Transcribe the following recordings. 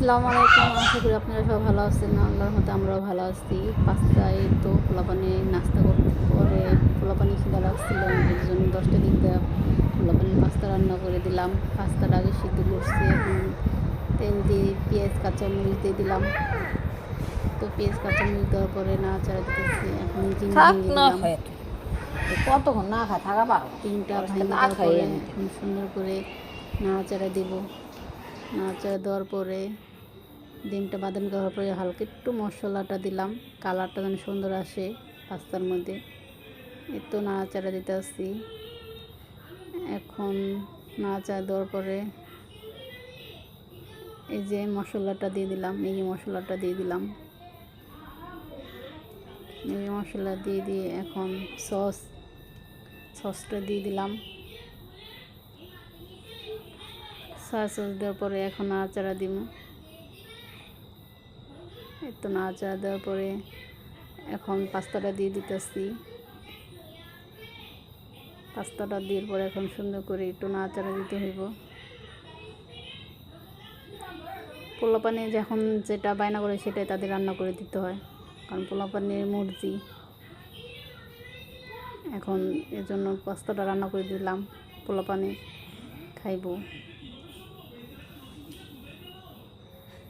আসসালামু আলাইকুম। আশা করি আপনারা সবাই ভালো আছেন। আল্লাহর মতো আমরাও ভালো আছি। পাঁচটায় তো পোলাপানি নাস্তা করে পোলাপানি খিদা লাগছিল, এর জন্য 10টার দিক দিয়ে পোলাপানি পাস্তা রান্না করে দিলাম। পাস্তাটা আগে সিদ্ধ করছি, এখন তেল দিয়ে পেঁয়াজ কাঁচামরিচ দিয়ে দিলাম। তো পেঁয়াজ কাঁচামরিচ দেওয়ার পরে নাড়াচাড়া দিতেছি। এখন ডিম থাক ভেঙে না দিলাম। খায় তো কতক্ষণ না খায় থাকা পারো ডিমটা আজকে ভেঙে না দেওয়ার খাই পরে এমনিতে এখন সুন্দর করে নাড়াচাড়া দেব। নাড়াচাড়া দেওয়ার পরে ডিমটা বাদামি করার পরে হালকা একটু মশলাটা দিলাম, কালারটা যেন সুন্দর আসে পাস্তার মধ্যে। একটু নাড়াচাড়া দিতে আসছি। এখন নাড়াচাড়া দেওয়ার পরে এই যে মশলাটা দিয়ে দিলাম, ম্যাগি মশলাটা দিয়ে দিলাম। ম্যাগি মশলা দিয়ে এখন সসটা দিয়ে দিলাম। সস দেওয়ার পরে এখন নাড়াচাড়া দিব। একটু নাড়াচাড়া দেওয়ার পরে এখন পাস্তাটা দিয়ে দিতেছি। পাস্তাটা দেওয়ার পরে এখন সুন্দর করে একটু নাড়াচাড়া দিতে হইব। পোলাপানি যখন যেটা বায়না করে সেটাই তাদের রান্না করে দিতে হয়, কারণ পোলাপানির মর্জি। এখন এর জন্য পাস্তাটা রান্না করে দিলাম, পোলাপানি খাইব।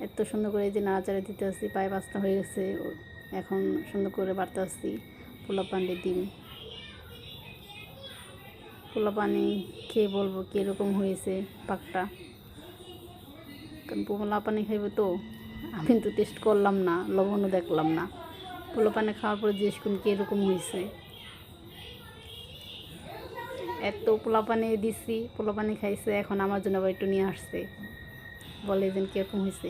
এত সুন্দর করে এই যে নাড়াচাড়া দিতে আসছি, পায়ে পাস্তা হয়ে গেছে। এখন সুন্দর করে বাড়তে আসছি পোলাপানির ডিম। পোলাপানি খেয়ে বলবো কীরকম হয়েছে পাকটা, কারণ পোলাপানি খাইব তো। আমি তো টেস্ট করলাম না, লবণও দেখলাম না। পোলাপানি খাওয়ার পরে জিজ্ঞেস করুন কীরকম হয়েছে। এত পোলাপানি দিছি, পোলাপানি খাইছে, এখন আমার জন্য আবার একটু নিয়ে আসছে, বলে যেন কীরকম হয়েছে।